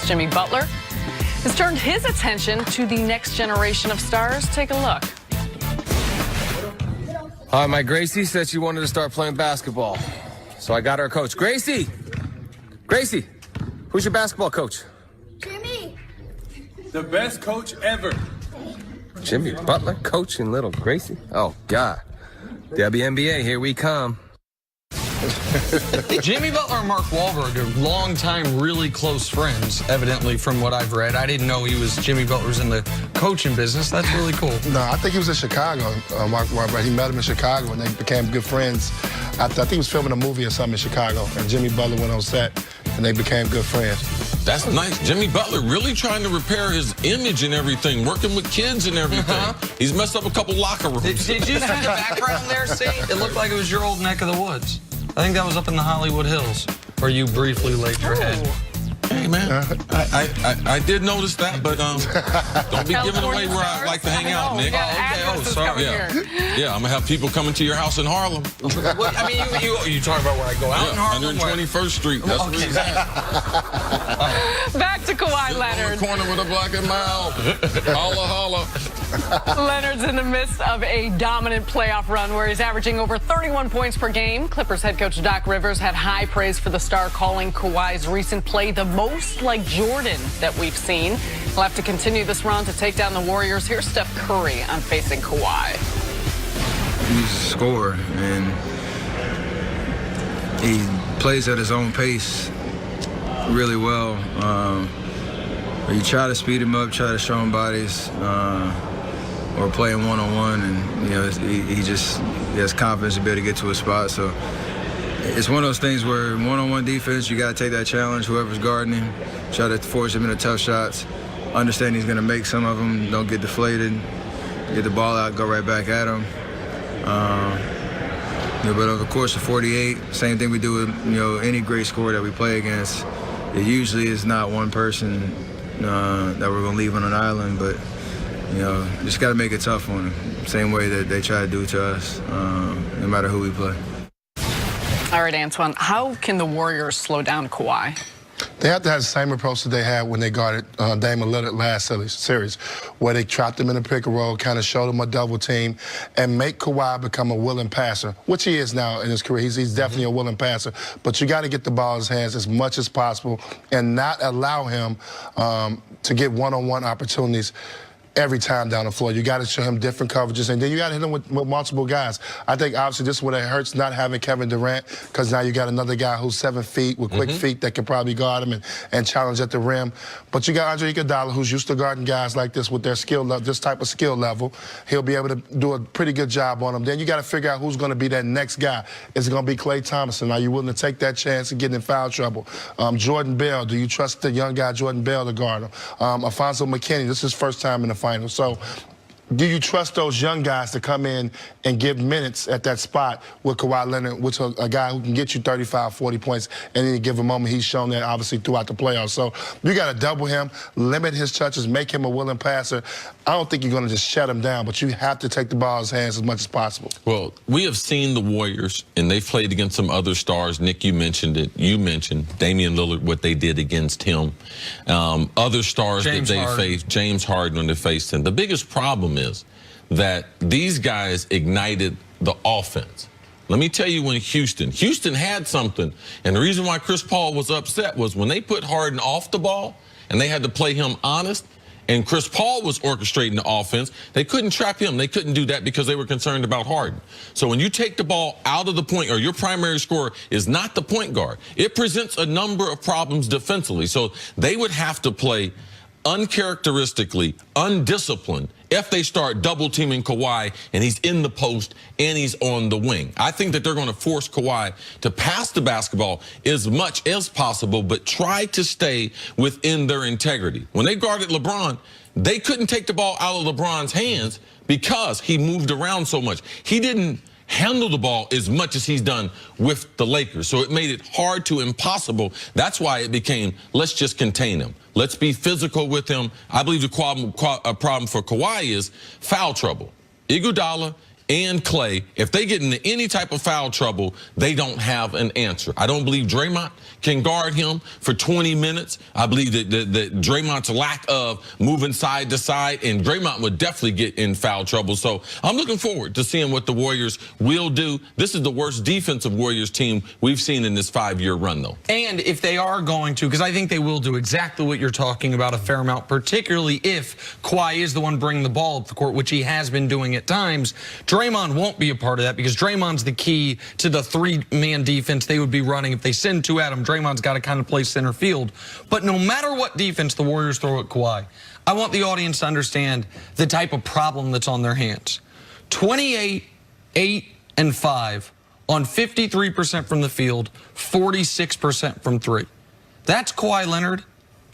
Bucks Jimmy Butler has turned his attention to the next generation of stars. Take a look. My Gracie said she wanted to start playing basketball. So I got her a coach. Gracie! Gracie! Who's your basketball coach? Jimmy! The best coach ever. Jimmy Butler coaching little Gracie? Oh, God. WNBA, here we come. Jimmy Butler and Mark Wahlberg are longtime, really close friends, evidently, from what I've read. I didn't know Jimmy Butler's in the coaching business. That's really cool. No, I think he was in Chicago, Mark Wahlberg. He met him in Chicago, and they became good friends. I think he was filming a movie or something in Chicago, and Jimmy Butler went on set, and they became good friends. That's nice. Jimmy Butler really trying to repair his image and everything, working with kids and everything. He's messed up a couple locker rooms. Did you see the background there, see? It looked like it was your old neck of the woods. I think that was up in the Hollywood Hills, where you briefly laid your head. Hey, man, I did notice that, but don't be giving away where I like to hang out, Nick. Oh, sorry. Yeah, I'm going to have people coming to your house in Harlem. Well, I mean, you talk about where I go out in Harlem? 121st Street. That's what he's at. Back to Kawhi Leonard. In the corner with a black and mild. Holla, holla. Leonard's in the midst of a dominant playoff run where he's averaging over 31 points per game. Clippers head coach Doc Rivers had high praise for the star, calling Kawhi's recent play the most like Jordan that we've seen. He'll have to continue this run to take down the Warriors. Here's Steph Curry on facing Kawhi. He's a scorer, and he plays at his own pace really well. You try to speed him up, try to show him bodies, or play him one-on-one, and he has confidence to be able to get to a spot. So it's one of those things where one-on-one defense, you got to take that challenge, whoever's guarding him, try to force him into tough shots, understand he's going to make some of them, don't get deflated, get the ball out, go right back at him. But over the course of 48, same thing we do with any great scorer that we play against. It usually is not one person that we're going to leave on an island, but just got to make it tough on them, same way that they try to do to us, no matter who we play. All right, Antoine, how can the Warriors slow down Kawhi? They have to have the same approach that they had when they guarded Damian Lillard last series, where they trapped him in a pick and roll, kind of showed him a double team, and make Kawhi become a willing passer, which he is now in his career. He's definitely a willing passer. But you got to get the ball in his hands as much as possible and not allow him to get one-on-one opportunities every time down the floor. You got to show him different coverages, and then you got to hit him with multiple guys. I think obviously this is what it hurts not having Kevin Durant, because now you got another guy who's 7 feet with quick feet that can probably guard him and challenge at the rim. But you got Andre Iguodala, who's used to guarding guys like this with their skill level, this type of skill level. He'll be able to do a pretty good job on them. Then you got to figure out who's going to be that next guy. Is it going to be Klay Thompson? Are you willing to take that chance and get in foul trouble? Jordan Bell, do you trust the young guy Jordan Bell to guard him? Alfonso McKinney, this is his first time in the finals. So do you trust those young guys to come in and give minutes at that spot with Kawhi Leonard, which is a guy who can get you 35, 40 points at any given moment? He's shown that, obviously, throughout the playoffs. So you got to double him, limit his touches, make him a willing passer. I don't think you're going to just shut him down, but you have to take the ball in his hands as much as possible. Well, we have seen the Warriors, and they've played against some other stars. Nick, you mentioned it. You mentioned Damian Lillard, what they did against him. Other stars that they faced, James Harden, when they faced him. The biggest problem is that these guys ignited the offense. Let me tell you, when Houston had something, and the reason why Chris Paul was upset was when they put Harden off the ball and they had to play him honest, and Chris Paul was orchestrating the offense, they couldn't trap him. They couldn't do that because they were concerned about Harden. So when you take the ball out of the point, or your primary scorer is not the point guard, it presents a number of problems defensively. So they would have to play uncharacteristically, undisciplined, if they start double teaming Kawhi and he's in the post and he's on the wing. I think that they're going to force Kawhi to pass the basketball as much as possible, but try to stay within their integrity. When they guarded LeBron, they couldn't take the ball out of LeBron's hands because he moved around so much. He didn't handle the ball as much as he's done with the Lakers. So it made it hard to impossible. That's why it became, let's just contain him. Let's be physical with him. I believe the problem for Kawhi is foul trouble. Iguodala and Clay, if they get into any type of foul trouble, they don't have an answer. I don't believe Draymond can guard him for 20 minutes. I believe that Draymond's lack of moving side to side, and Draymond would definitely get in foul trouble. So I'm looking forward to seeing what the Warriors will do. This is the worst defensive Warriors team we've seen in this 5-year run, though. And if they are going to, because I think they will do exactly what you're talking about a fair amount, particularly if Kawhi is the one bringing the ball up the court, which he has been doing at times, Draymond won't be a part of that because Draymond's the key to the 3-man defense they would be running. If they send 2 at him, Draymond's got to kind of play center field. But no matter what defense the Warriors throw at Kawhi, I want the audience to understand the type of problem that's on their hands. 28, 8, and 5 on 53% from the field, 46% from 3. That's Kawhi Leonard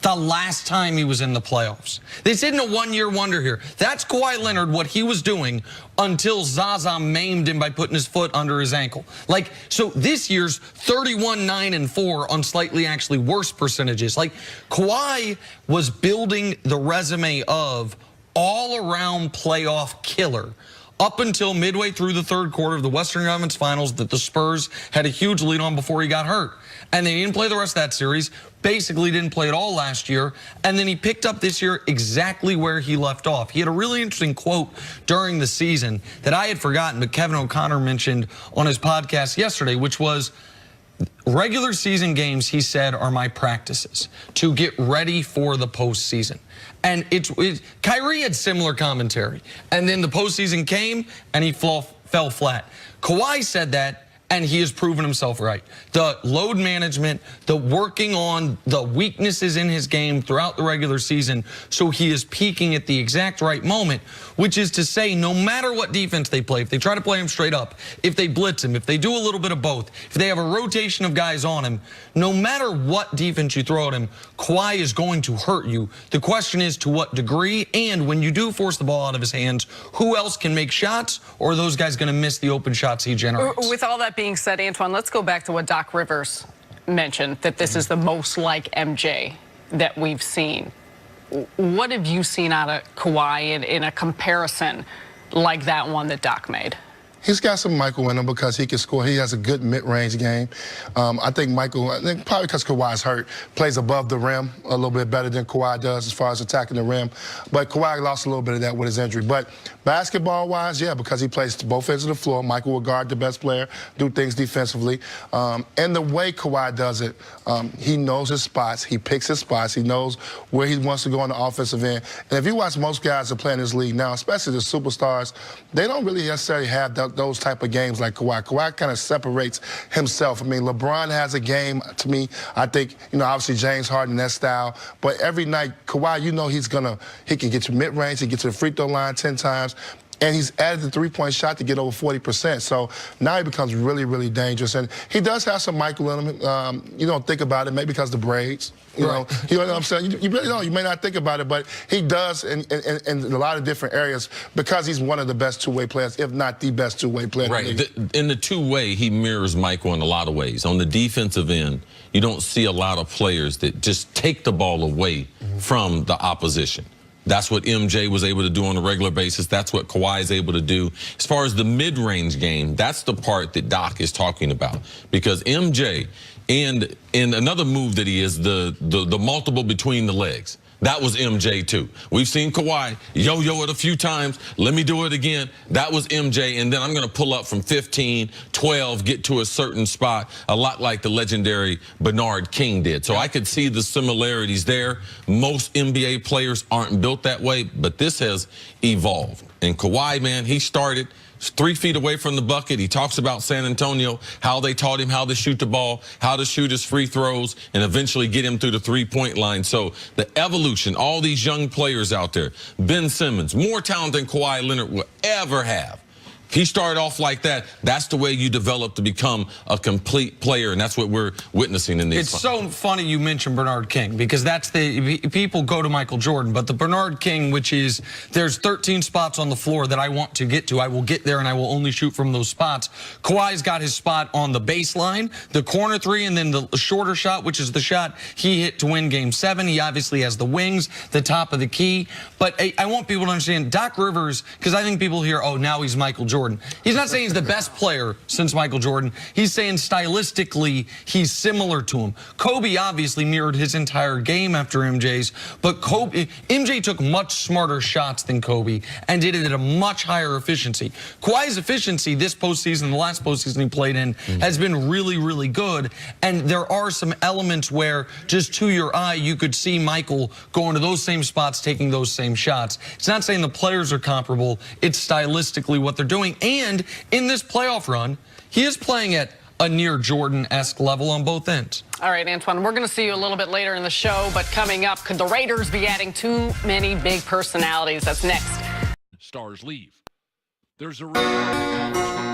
the last time he was in the playoffs. This isn't a one-year wonder here. That's Kawhi Leonard, what he was doing until Zaza maimed him by putting his foot under his ankle. Like, so this year's 31, 9, and 4 on slightly actually worse percentages. Like, Kawhi was building the resume of all-around playoff killer up until midway through the 3rd quarter of the Western Conference Finals that the Spurs had a huge lead on before he got hurt. And they didn't play the rest of that series, basically didn't play at all last year, and then he picked up this year exactly where he left off. He had a really interesting quote during the season that I had forgotten, but Kevin O'Connor mentioned on his podcast yesterday, which was, regular season games, he said, are my practices to get ready for the postseason. And Kyrie had similar commentary. And then the postseason came, and he fell flat. Kawhi said that, and he has proven himself right. The load management, the working on the weaknesses in his game throughout the regular season, so he is peaking at the exact right moment, which is to say, no matter what defense they play, if they try to play him straight up, if they blitz him, if they do a little bit of both, if they have a rotation of guys on him, no matter what defense you throw at him, Kawhi is going to hurt you. The question is to what degree, and when you do force the ball out of his hands, who else can make shots, or are those guys going to miss the open shots he generates? With all that being said, Antoine, let's go back to what Doc Rivers mentioned, that this is the most like MJ that we've seen. What have you seen out of Kawhi in a comparison like that one that Doc made? He's got some Michael in him because he can score. He has a good mid-range game. I think probably because Kawhi's hurt, plays above the rim a little bit better than Kawhi does as far as attacking the rim. But Kawhi lost a little bit of that with his injury. But basketball-wise, yeah, because he plays both ends of the floor. Michael will guard the best player, do things defensively. And the way Kawhi does it, he knows his spots. He picks his spots. He knows where he wants to go on the offensive end. And if you watch most guys that play in this league now, especially the superstars, they don't really necessarily have those type of games like Kawhi. Kawhi kind of separates himself. I mean, LeBron has a game, to me, I think, obviously James Harden, that style. But every night, Kawhi, he can get you mid-range, he gets to the free throw line 10 times. And he's added the three-point shot to get over 40%. So now he becomes really, really dangerous. And he does have some Michael in him. You don't think about it, maybe because the braids. You know what I'm saying? You really don't. You may not think about it, but he does in a lot of different areas because he's one of the best two-way players, if not the best two-way player. Right. In the two-way, he mirrors Michael in a lot of ways. On the defensive end, you don't see a lot of players that just take the ball away from the opposition. That's what MJ was able to do on a regular basis. That's what Kawhi is able to do. As far as the mid-range game, that's the part that Doc is talking about. Because MJ, and another move that he is, the multiple between the legs. That was MJ too. We've seen Kawhi yo-yo it a few times. Let me do it again. That was MJ. And then I'm going to pull up from 15, 12, get to a certain spot, a lot like the legendary Bernard King did. So I could see the similarities there. Most NBA players aren't built that way, but this has evolved. And Kawhi, man, he started 3 feet away from the bucket. He talks about San Antonio, how they taught him how to shoot the ball, how to shoot his free throws, and eventually get him through the three-point line. So the evolution, all these young players out there, Ben Simmons, more talent than Kawhi Leonard will ever have. He started off like that. That's the way you develop to become a complete player, and that's what we're witnessing in these. It's so funny you mentioned Bernard King, because that's people go to Michael Jordan, but the Bernard King, which is there's 13 spots on the floor that I want to get to. I will get there, and I will only shoot from those spots. Kawhi's got his spot on the baseline, the corner three, and then the shorter shot, which is the shot he hit to win Game 7. He obviously has the wings, the top of the key. But I want people to understand, Doc Rivers, because I think people hear, oh, now he's Michael Jordan. Jordan. He's not saying he's the best player since Michael Jordan. He's saying stylistically he's similar to him. Kobe obviously mirrored his entire game after MJ's, but MJ took much smarter shots than Kobe and did it at a much higher efficiency. Kawhi's efficiency this postseason, the last postseason he played in, has been really, really good. And there are some elements where just to your eye, you could see Michael going to those same spots, taking those same shots. It's not saying the players are comparable. It's stylistically what they're doing. And in this playoff run, he is playing at a near Jordan-esque level on both ends. All right, Antoine, we're going to see you a little bit later in the show, but coming up, could the Raiders be adding too many big personalities? That's next. Stars leave. There's a report in the college